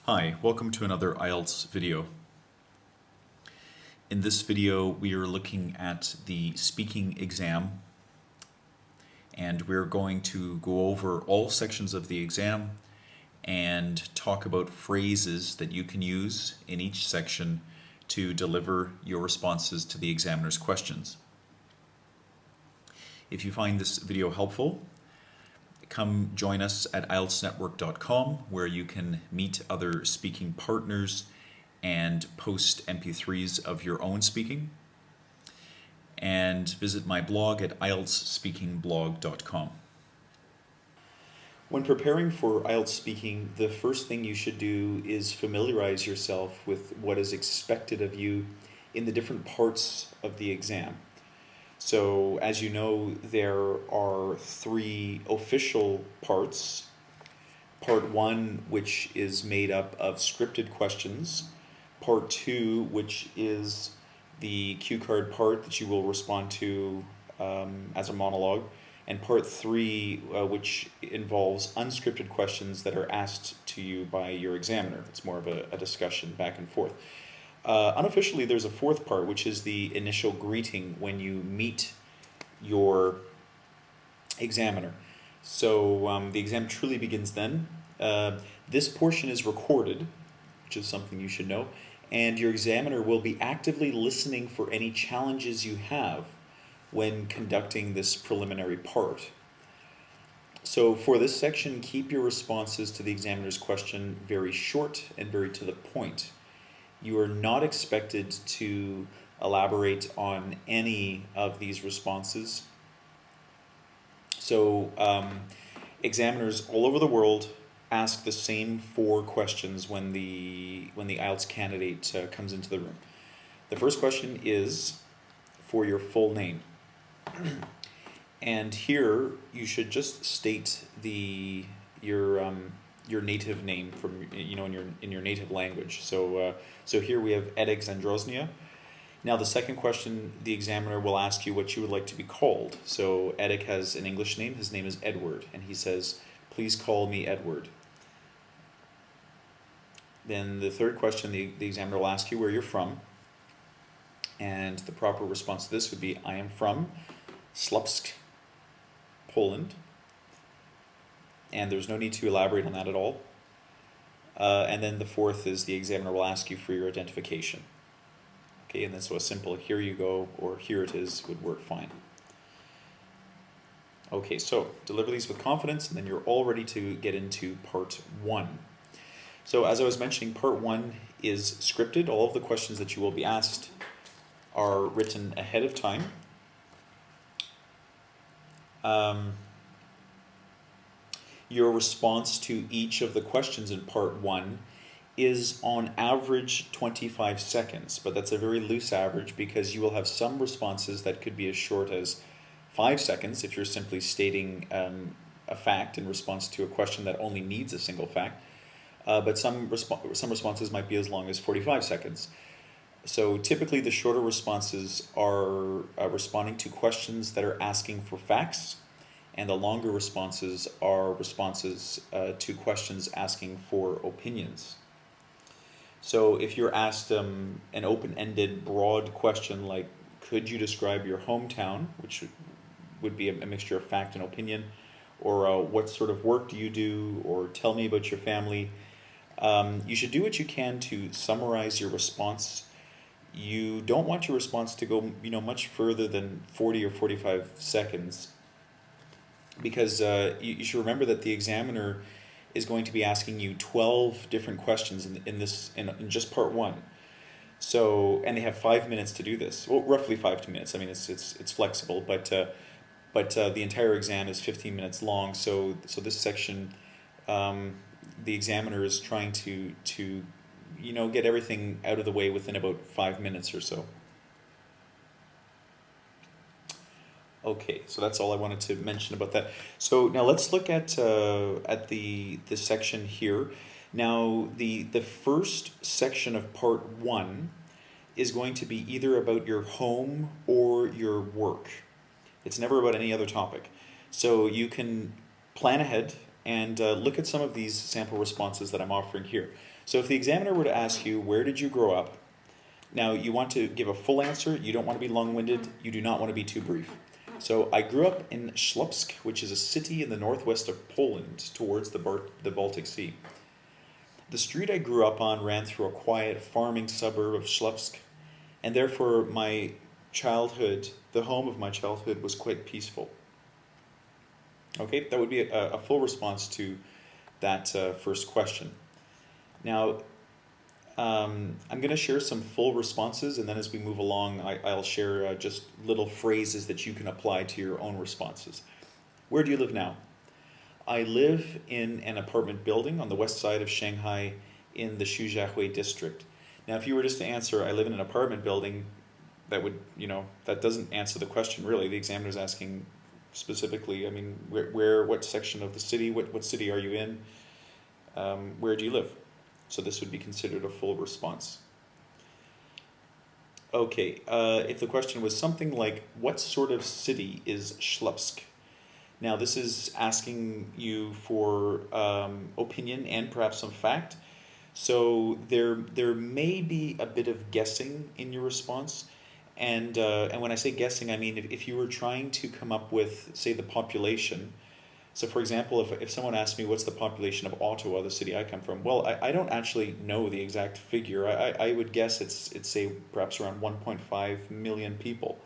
Hi, welcome to another IELTS video. In this video, we are looking at the speaking exam, and we're going to go over all sections of the exam and talk about phrases that you can use in each section to deliver your responses to the examiner's questions. If you find this video helpful, come join us at IELTSnetwork.com, where you can meet other speaking partners and post MP3s of your own speaking. And visit my blog at IELTSSpeakingblog.com. When preparing for IELTS speaking, the first thing you should do is familiarize yourself with what is expected of you in the different parts of the exam. So, as you know, there are three official parts. Part 1, which is made up of scripted questions. Part 2, which is the cue card part that you will respond to as a monologue. And Part 3, which involves unscripted questions that are asked to you by your examiner. It's more of a discussion back and forth. Unofficially, there's a fourth part, which is the initial greeting when you meet your examiner. So the exam truly begins then. This portion is recorded, which is something you should know, and your examiner will be actively listening for any challenges you have when conducting this preliminary part. So for this section, keep your responses to the examiner's question very short and very to the point. You are not expected to elaborate on any of these responses. So examiners all over the world ask the same 4 questions when the IELTS candidate comes into the room. The first question is for your full name. And here you should just state your native name from in your native language. So here we have Edek Zandroznia. Now the second question, the examiner will ask you what you would like to be called. So Edek has an English name. His name is Edward, and he says, "Please call me Edward." Then the third question, the examiner will ask you where you're from, and the proper response to this would be, "I am from Słupsk, Poland." And there's no need to elaborate on that at all. And then the fourth is the examiner will ask you for your identification. Okay, and then so a simple "here you go" or "here it is" would work fine. Okay, so deliver these with confidence, and then you're all ready to get into part 1. So as I was mentioning, part 1 is scripted. All of the questions that you will be asked are written ahead of time. Your response to each of the questions in part 1 is on average 25 seconds, but that's a very loose average because you will have some responses that could be as short as 5 seconds if you're simply stating a fact in response to a question that only needs a single fact, but some responses might be as long as 45 seconds. So typically the shorter responses are responding to questions that are asking for facts, and the longer responses are responses to questions asking for opinions. So if you're asked an open-ended, broad question like, "Could you describe your hometown?" which would be a mixture of fact and opinion, or "What sort of work do you do?" or "Tell me about your family," you should do what you can to summarize your response. You don't want your response to go much further than 40 or 45 seconds, because you should remember that the examiner is going to be asking you 12 different questions in just part 1. So, and they have 5 minutes to do this. Well, roughly 5 minutes. I mean, it's flexible, but the entire exam is 15 minutes long. So this section, the examiner is trying to get everything out of the way within about 5 minutes or so. Okay, so that's all I wanted to mention about that. So now let's look at the section here. Now the first section of part 1 is going to be either about your home or your work. It's never about any other topic. So you can plan ahead and look at some of these sample responses that I'm offering here. So if the examiner were to ask you, where did you grow up? Now, you want to give a full answer. You don't want to be long-winded. You do not want to be too brief. So I grew up in Śląsk, which is a city in the northwest of Poland towards the Baltic Sea. The street I grew up on ran through a quiet farming suburb of Śląsk, and therefore my childhood, the home of my childhood, was quite peaceful. Okay, that would be a full response to that first question. Now, I'm going to share some full responses, and then as we move along, I'll share just little phrases that you can apply to your own responses. Where do you live now? I live in an apartment building on the west side of Shanghai in the Xujiahui district. Now, if you were just to answer, I live in an apartment building, that would, that doesn't answer the question really. The examiner's asking specifically, I mean, what section of the city, what city are you in? Where do you live? So this would be considered a full response. Okay, if the question was something like, what sort of city is Śląsk? Now this is asking you for opinion and perhaps some fact. So there may be a bit of guessing in your response. And when I say guessing, I mean if you were trying to come up with, say, the population. So for example, if someone asked me what's the population of Ottawa, the city I come from, well, I don't actually know the exact figure. I would guess it's say perhaps around 1.5 million people.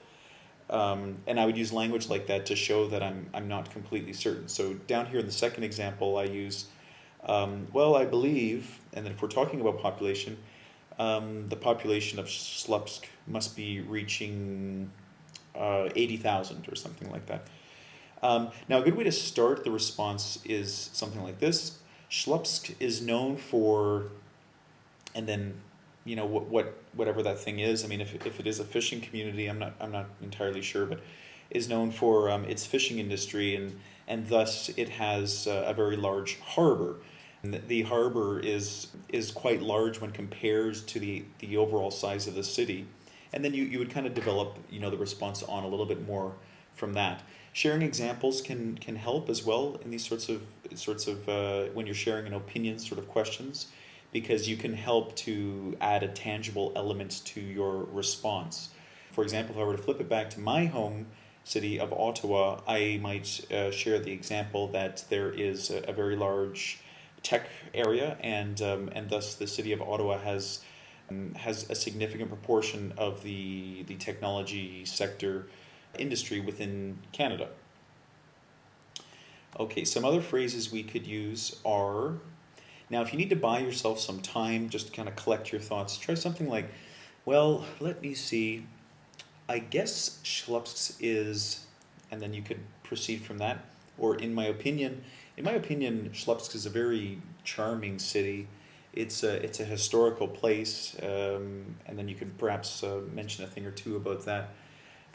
And I would use language like that to show that I'm not completely certain. So down here in the second example, I use, well, I believe, and then if we're talking about population, the population of Śląsk must be reaching 80,000 or something like that. Now, a good way to start the response is something like this. Śląsk is known for, and then, whatever that thing is. I mean, if it is a fishing community, I'm not entirely sure, but is known for its fishing industry, and thus it has a very large harbor. And the harbor is quite large when compared to the overall size of the city. And then you would kind of develop, the response on a little bit more from that. Sharing examples can help as well in these sorts of when you're sharing an opinion sort of questions, because you can help to add a tangible element to your response. For example, if I were to flip it back to my home city of Ottawa, I might share the example that there is a very large tech area, and thus the city of Ottawa has a significant proportion of the technology sector industry within Canada. Okay, some other phrases we could use are, now if you need to buy yourself some time just to kind of collect your thoughts, try something like, well, let me see, I guess Śląsk is, and then you could proceed from that, or in my opinion, Śląsk is a very charming city. It's a historical place, and then you could perhaps mention a thing or two about that.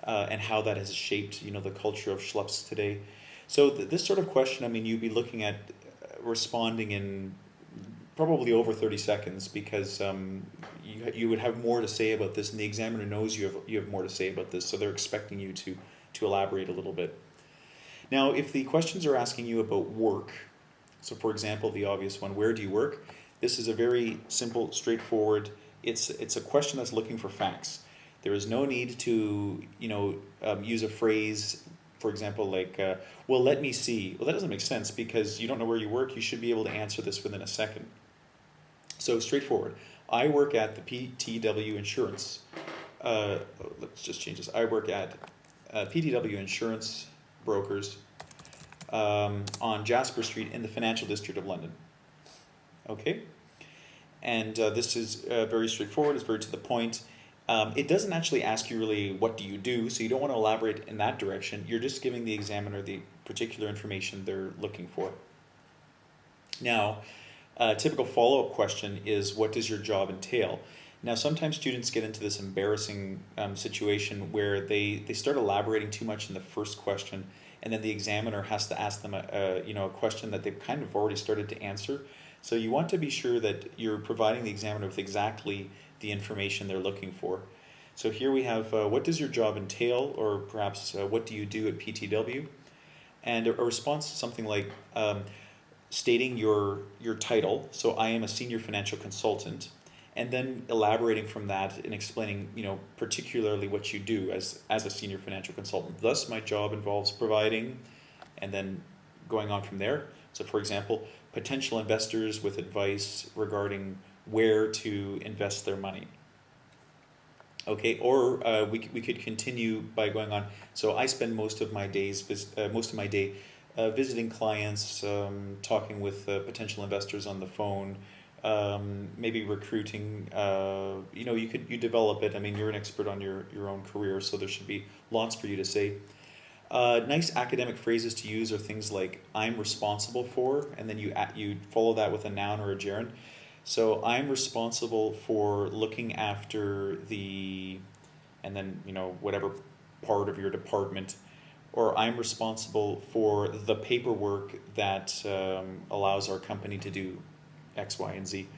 And how that has shaped, the culture of Śląsk today. So this sort of question, I mean, you'd be looking at responding in probably over 30 seconds, because you would have more to say about this, and the examiner knows you have more to say about this, so they're expecting you to elaborate a little bit. Now, if the questions are asking you about work, so for example, the obvious one, where do you work? This is a very simple, straightforward, it's a question that's looking for facts. There is no need to, use a phrase, for example, like, well, let me see. Well, that doesn't make sense, because you don't know where you work. You should be able to answer this within a second. So straightforward. I work at the PTW Insurance. Let's just change this. I work at PTW Insurance Brokers on Jasper Street in the financial district of London. Okay? And this is very straightforward. It's very to the point. It doesn't actually ask you really what do you do, so you don't want to elaborate in that direction. You're just giving the examiner the particular information they're looking for. Now, a typical follow-up question is, what does your job entail? Now, sometimes students get into this embarrassing situation where they start elaborating too much in the first question, and then the examiner has to ask them a question that they've kind of already started to answer. So you want to be sure that you're providing the examiner with exactly the information they're looking for. So here we have, what does your job entail, or perhaps what do you do at PTW? And a response to something like, stating your title. So I am a senior financial consultant, and then elaborating from that and explaining, particularly what you do as a senior financial consultant. Thus, my job involves providing, and then going on from there. So, for example, potential investors with advice regarding where to invest their money. Okay, or we could continue by going on. So I spend most of my day visiting clients, talking with potential investors on the phone, maybe recruiting. You develop it. I mean, you're an expert on your own career, so there should be lots for you to say. Nice academic phrases to use are things like "I'm responsible for," and then you follow that with a noun or a gerund. So I'm responsible for looking after and then whatever part of your department, or I'm responsible for the paperwork that allows our company to do X, Y, and Z.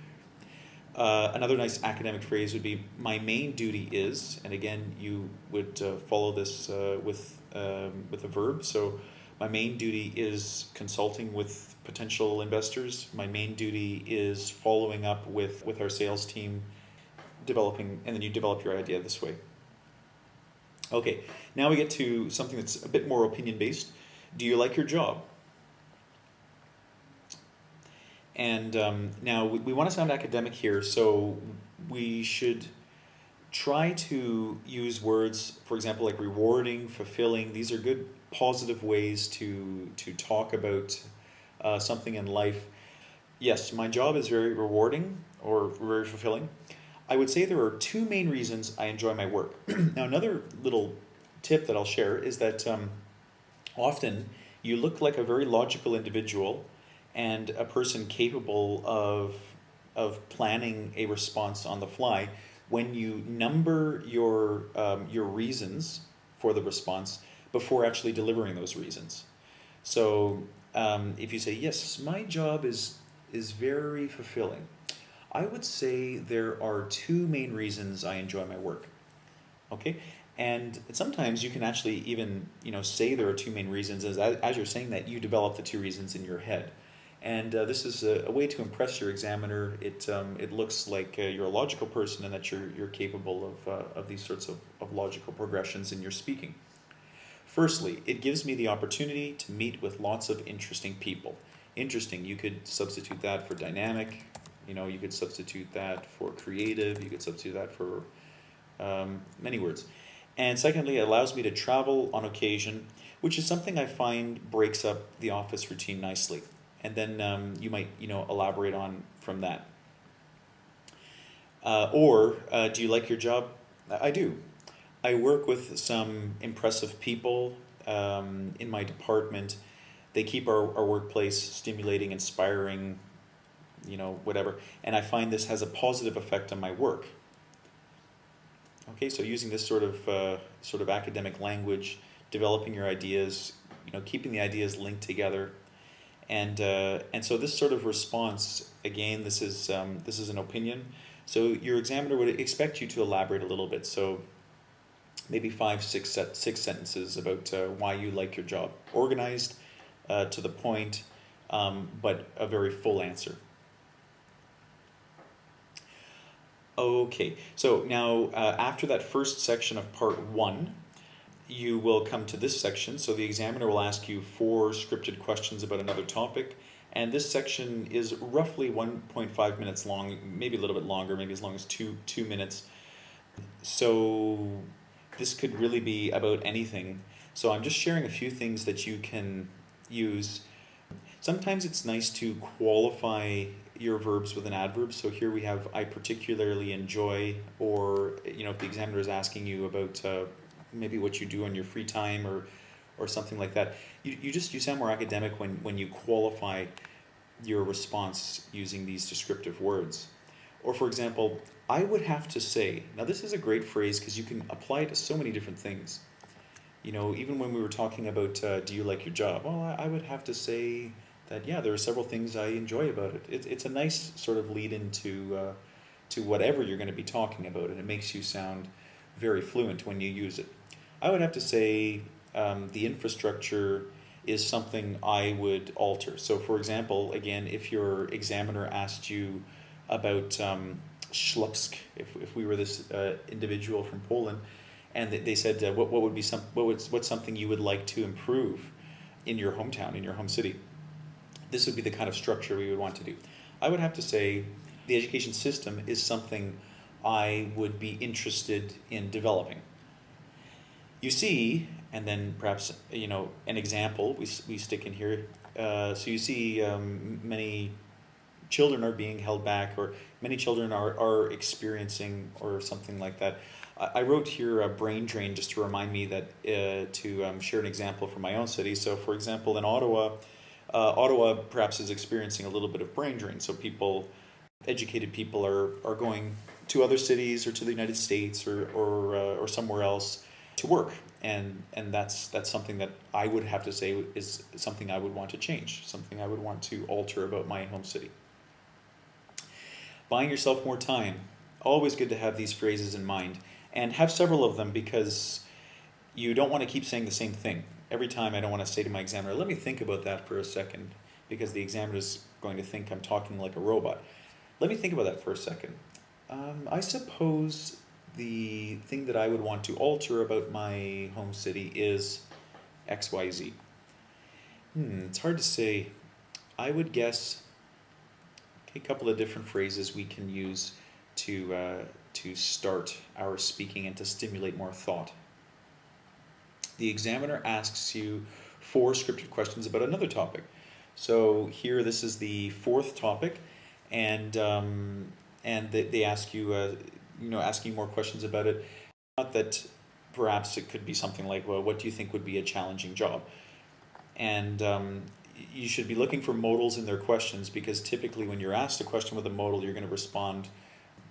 Another nice academic phrase would be "my main duty is," and again you would follow this with a verb. So my main duty is consulting with potential investors. My main duty is following up with our sales team, developing, and then you develop your idea this way. Okay, now we get to something that's a bit more opinion-based. Do you like your job? And now we want to sound academic here, so we should try to use words, for example, like rewarding, fulfilling. These are good positive ways to talk about something in life. Yes, my job is very rewarding or very fulfilling. I would say there are two main reasons I enjoy my work. Now, another little tip that I'll share is that often you look like a very logical individual and a person capable of planning a response on the fly when you number your reasons for the response before actually delivering those reasons. So if you say, yes, my job is very fulfilling, I would say there are two main reasons I enjoy my work. Okay, and sometimes you can actually even say there are two main reasons. As you're saying that, you develop the two reasons in your head, and this is a way to impress your examiner. It looks like you're a logical person and that you're capable of these sorts of logical progressions in your speaking. Firstly, it gives me the opportunity to meet with lots of interesting people. Interesting, you could substitute that for dynamic. You could substitute that for creative. You could substitute that for many words. And secondly, it allows me to travel on occasion, which is something I find breaks up the office routine nicely. And then you might, elaborate on from that. Do you like your job? I do. I work with some impressive people in my department. They keep our workplace stimulating, inspiring, whatever. And I find this has a positive effect on my work. Okay, so using this sort of academic language, developing your ideas, keeping the ideas linked together, and so this sort of response, again, this is an opinion. So your examiner would expect you to elaborate a little bit. So maybe 6 sentences about why you like your job. Organized, to the point, but a very full answer. Okay, so now after that first section of part 1, you will come to this section. So the examiner will ask you 4 scripted questions about another topic, and this section is roughly 1.5 minutes long, maybe a little bit longer, maybe as long as 2 minutes. So this could really be about anything. So I'm just sharing a few things that you can use. Sometimes it's nice to qualify your verbs with an adverb. So here we have I particularly enjoy, or if the examiner is asking you about maybe what you do on your free time or something like that, you sound more academic when you qualify your response using these descriptive words. Or for example, I would have to say. Now this is a great phrase because you can apply it to so many different things. Even when we were talking about do you like your job? Well, I would have to say that, yeah, there are several things I enjoy about it. It's a nice sort of lead into to whatever you're going to be talking about, and it makes you sound very fluent when you use it. I would have to say the infrastructure is something I would alter. So for example, again, if your examiner asked you about Ślubsk, if we were this individual from Poland, and they said what would be what's something you would like to improve in your hometown, in your home city, this would be the kind of structure we would want to do. I would have to say the education system is something I would be interested in developing. You see, and then perhaps, an example we stick in here. So you see many children are being held back, or many children are experiencing, or something like that. I wrote here a brain drain just to remind me that to share an example from my own city. So for example, in Ottawa, Ottawa perhaps is experiencing a little bit of brain drain. So educated people are going to other cities or to the United States or somewhere else to work, and that's something that I would have to say is something I would want to change, something I would want to alter about my home city. Buying yourself more time. Always good to have these phrases in mind, and have several of them, because you don't want to keep saying the same thing. Every time I don't want to say to my examiner, let me think about that for a second, because the examiner is going to think I'm talking like a robot. Let me think about that for a second. I suppose the thing that I would want to alter about my home city is XYZ. It's hard to say. I would guess a couple of different phrases we can use to start our speaking and to stimulate more thought. The examiner asks you 4 scripted questions about another topic. So here, this is the 4th topic, and they ask you, asking more questions about it. Not that perhaps it could be something like, well, what do you think would be a challenging job? And you should be looking for modals in their questions, because typically when you're asked a question with a modal, you're going to respond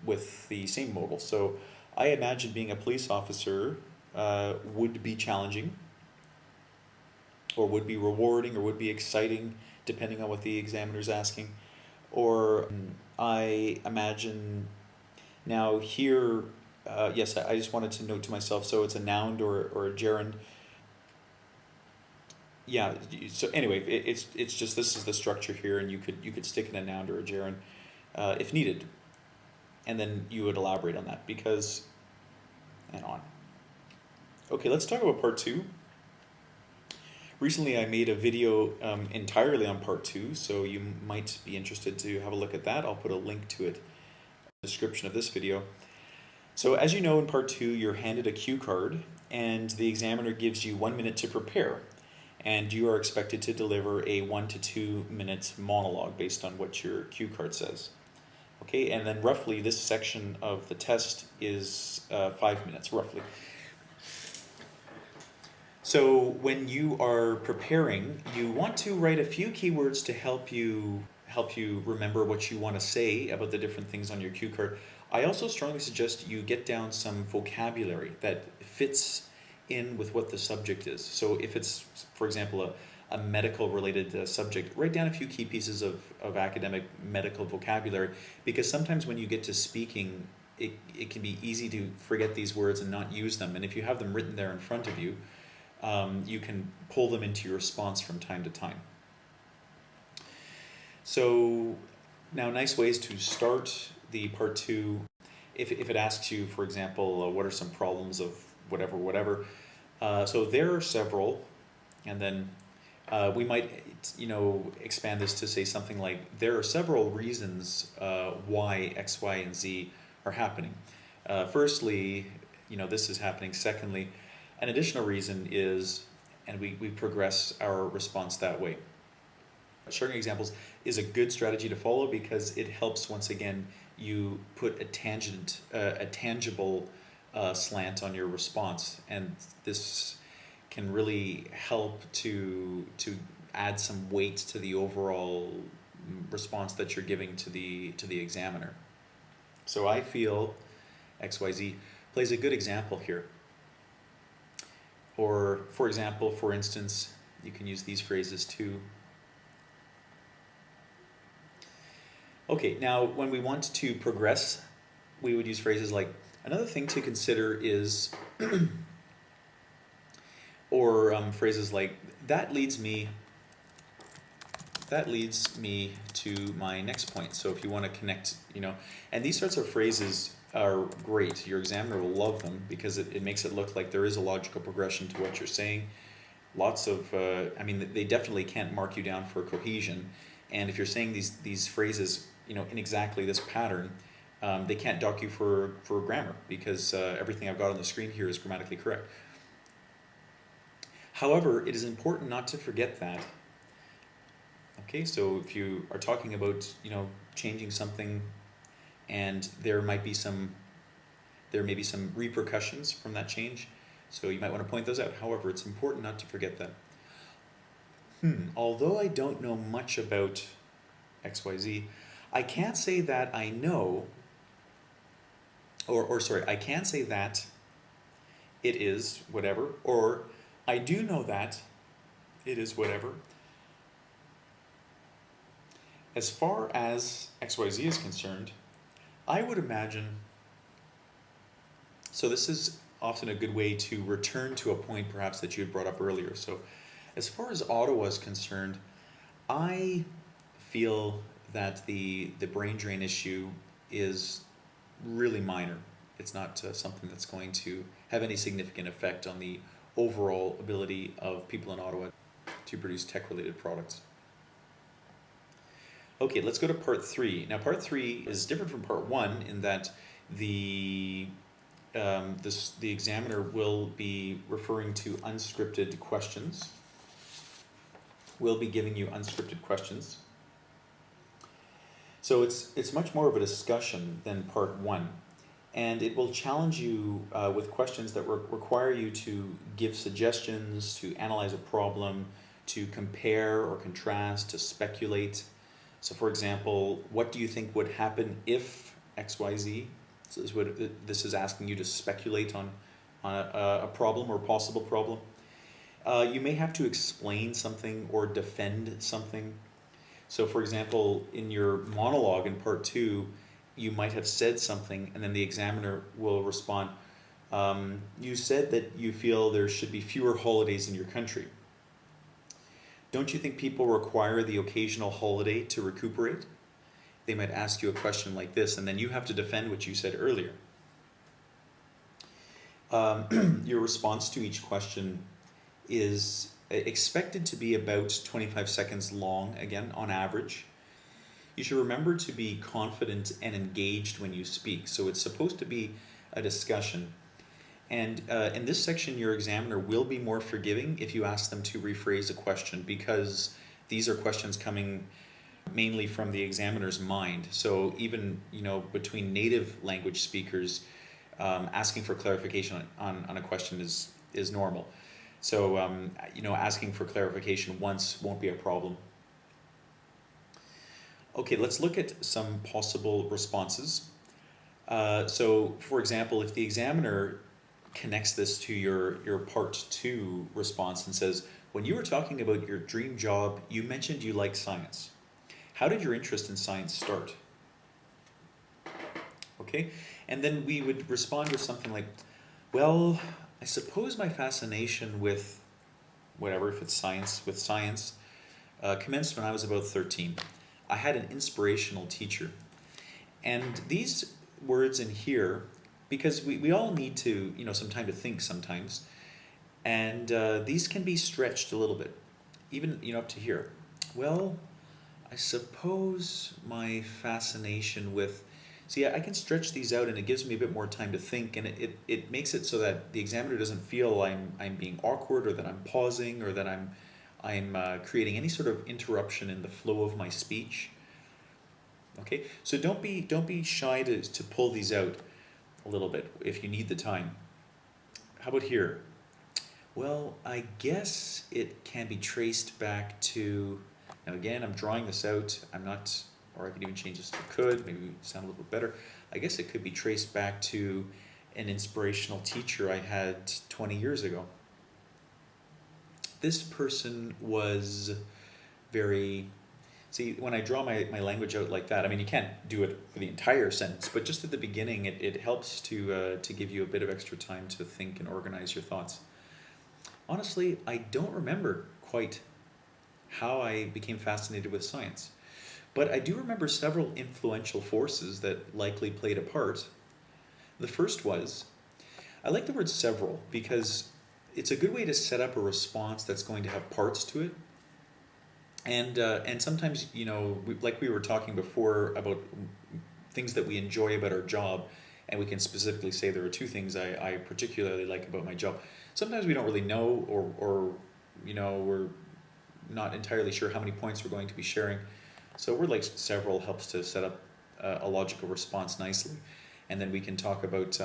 with the same modal. So I imagine being a police officer would be challenging, or would be rewarding, or would be exciting, depending on what the examiner's asking. Or I imagine, now here, yes, I just wanted to note to myself, so it's a noun or a gerund. Yeah, so anyway, it's just, this is the structure here, and you could stick in a noun or a gerund if needed, and then you would elaborate on that, because, and on. Okay, let's talk about part 2. Recently I made a video entirely on part 2, so you might be interested to have a look at that. I'll put a link to it in the description of this video. So as you know, in part 2 you're handed a cue card, and the examiner gives you 1 minute to prepare, and you are expected to deliver a 1 to 2 minute monologue based on what your cue card says. Okay, and then roughly this section of the test is 5 minutes, roughly. So when you are preparing, you want to write a few keywords to help you remember what you want to say about the different things on your cue card. I also strongly suggest you get down some vocabulary that fits in with what the subject is. So if it's, for example, a medical related subject, write down a few key pieces of academic medical vocabulary, because sometimes when you get to speaking, it can be easy to forget these words and not use them. And if you have them written there in front of you, you can pull them into your response from time to time. So now, nice ways to start the part 2. If it asks you, for example, what are some problems of whatever. So there are several, and then we might expand this to say something like, there are several reasons why X, Y, and Z are happening. Firstly, this is happening. Secondly, an additional reason is, and we progress our response that way. Sharing examples is a good strategy to follow, because it helps, once again, you put a tangible slant on your response, and this can really help to add some weight to the overall response that you're giving to the examiner. So I feel XYZ plays a good example here. Or, for example, for instance, you can use these phrases too. Okay, now when we want to progress, we would use phrases like, another thing to consider is, or phrases like, that leads me to my next point. So if you want to connect, and these sorts of phrases are great. Your examiner will love them because it makes it look like there is a logical progression to what you're saying. Lots of, they definitely can't mark you down for cohesion. And if you're saying these phrases, in exactly this pattern, they can't dock you for grammar because everything I've got on the screen here is grammatically correct. However, it is important not to forget that. Okay, so if you are talking about, changing something, and there may be some repercussions from that change, so you might want to point those out. However, it's important not to forget that. Although I don't know much about XYZ, I can't say that I know, I can't say that it is whatever, or I do know that it is whatever. As far as XYZ is concerned, I would imagine, so this is often a good way to return to a point perhaps that you had brought up earlier. So as far as Ottawa is concerned, I feel that the brain drain issue is really minor. It's not something that's going to have any significant effect on the overall ability of people in Ottawa to produce tech-related products. Okay, let's go to part 3. Now, part 3 is different from part 1 in that the examiner will be referring to unscripted questions. We'll be giving you unscripted questions. So it's much more of a discussion than part 1. And it will challenge you with questions that require you to give suggestions, to analyze a problem, to compare or contrast, to speculate. So for example, what do you think would happen if XYZ? So this is asking you to speculate on a problem or possible problem. You may have to explain something or defend something. So for example, in your monologue in part 2, you might have said something and then the examiner will respond, you said that you feel there should be fewer holidays in your country. Don't you think people require the occasional holiday to recuperate? They might ask you a question like this, and then you have to defend what you said earlier. Your response to each question is expected to be about 25 seconds long, again, on average. You should remember to be confident and engaged when you speak. So it's supposed to be a discussion. And in this section, your examiner will be more forgiving if you ask them to rephrase a question, because these are questions coming mainly from the examiner's mind. So even between native language speakers, asking for clarification on a question is normal. So asking for clarification once won't be a problem. Okay, let's look at some possible responses. So for example, if the examiner connects this to your part 2 response and says, when you were talking about your dream job, you mentioned you like science. How did your interest in science start? Okay, and then we would respond with something like, well, I suppose my fascination with whatever, if it's science, commenced when I was about 13. I had an inspirational teacher. And these words in here, because we all need to, some time to think sometimes, and these can be stretched a little bit, even, up to here. Well, I suppose my fascination with, see, I can stretch these out and it gives me a bit more time to think, and it makes it so that the examiner doesn't feel I'm being awkward, or that I'm pausing, or that I'm creating any sort of interruption in the flow of my speech. Okay, so don't be shy to pull these out a little bit if you need the time. How about here? Well, I guess it can be traced back to, now again, I'm drawing this out, or I could even change this to could, maybe sound a little bit better. I guess it could be traced back to an inspirational teacher I had 20 years ago. This person was very, see, when I draw my language out like that, you can't do it for the entire sentence, but just at the beginning, it helps to give you a bit of extra time to think and organize your thoughts. Honestly, I don't remember quite how I became fascinated with science. But I do remember several influential forces that likely played a part. The first was, I like the word several because it's a good way to set up a response that's going to have parts to it. And sometimes, like we were talking before about things that we enjoy about our job, and we can specifically say there are two things I particularly like about my job. Sometimes we don't really know, or we're not entirely sure how many points we're going to be sharing. So word like several helps to set up a logical response nicely. And then we can talk about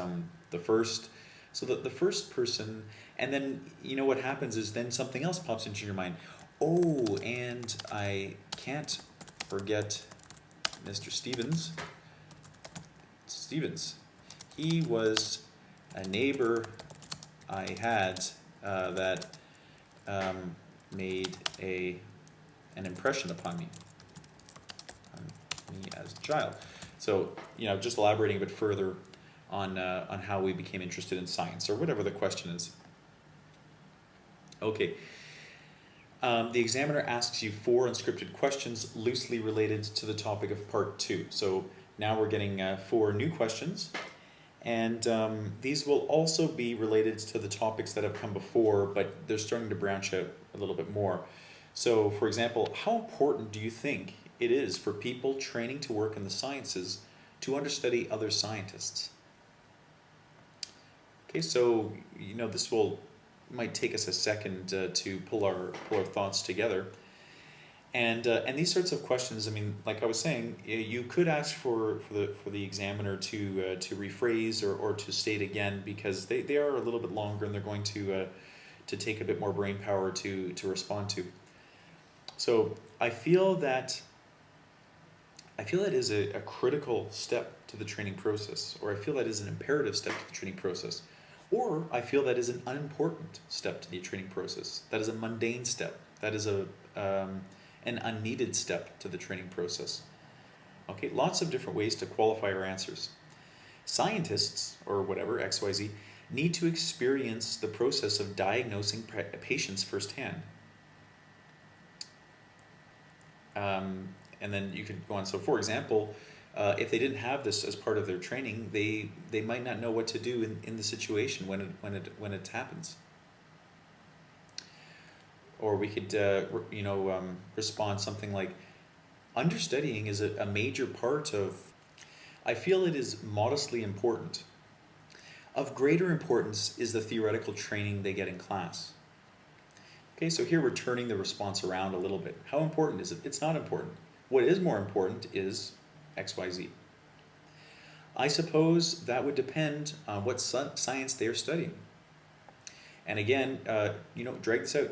the first. So the first person, and then what happens is then something else pops into your mind. Oh, and I can't forget Mr. Stevens. He was a neighbor I had that made an impression upon me as a child. So, just elaborating a bit further on how we became interested in science, or whatever the question is. Okay. The examiner asks you 4 unscripted questions loosely related to the topic of part 2. So now we're getting 4 new questions, and these will also be related to the topics that have come before, but they're starting to branch out a little bit more. So, for example, how important do you think it is for people training to work in the sciences to understudy other scientists? Okay, so this might take us a second to pull our thoughts together, and these sorts of questions. I mean, like I was saying, you could ask for the examiner to rephrase or to state again, because they are a little bit longer and they're going to take a bit more brain power to respond to. So I feel that is a critical step to the training process, or I feel that is an imperative step to the training process. Or I feel that is an unimportant step to the training process. That is a mundane step. That is an unneeded step to the training process. Okay, lots of different ways to qualify our answers. Scientists, or whatever, XYZ, need to experience the process of diagnosing patients firsthand. And then you could go on. So, for example, if they didn't have this as part of their training, they might not know what to do in the situation when it happens. Or we could respond something like, understudying is a major part of. I feel it is modestly important. Of greater importance is the theoretical training they get in class. Okay, so here we're turning the response around a little bit. How important is it? It's not important. What is more important is XYZ. I suppose that would depend on what science they are studying. And again, drag this out.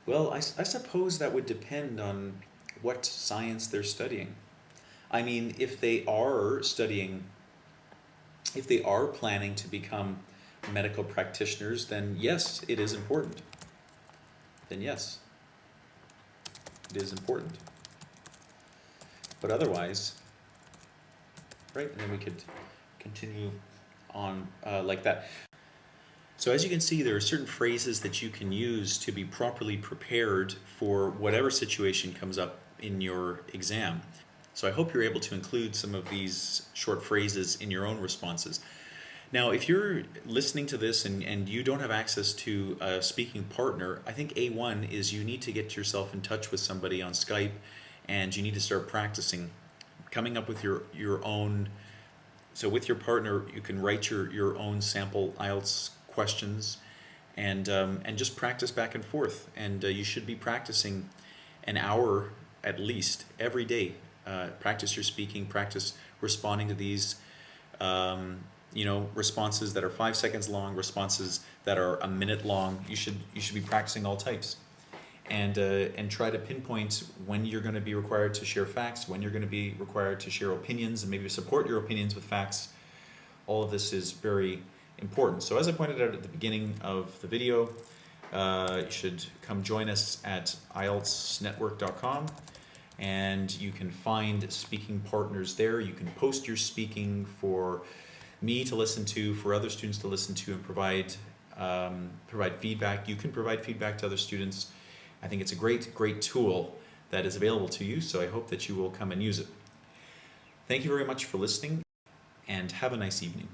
Well, I suppose that would depend on what science they're studying. I mean, if they are planning to become medical practitioners, then yes, it is important. Then yes, it is important. But otherwise, right? And then we could continue on like that. So as you can see, there are certain phrases that you can use to be properly prepared for whatever situation comes up in your exam. So I hope you're able to include some of these short phrases in your own responses. Now, if you're listening to this and you don't have access to a speaking partner, I think A1 is you need to get yourself in touch with somebody on Skype, and you need to start practicing, coming up with your own. So with your partner, you can write your own sample IELTS questions, and just practice back and forth. And you should be practicing an hour at least every day. Practice your speaking, practice responding to these responses that are 5 seconds long, responses that are a minute long. You should be practicing all types, and try to pinpoint when you're going to be required to share facts, when you're going to be required to share opinions, and maybe support your opinions with facts. All of this is very important. So as I pointed out at the beginning of the video, you should come join us at IELTSnetwork.com. And you can find speaking partners there. You can post your speaking for me to listen to, for other students to listen to, and provide feedback. You can provide feedback to other students. I think it's a great tool that is available to you, so I hope that you will come and use it. Thank you very much for listening, and have a nice evening.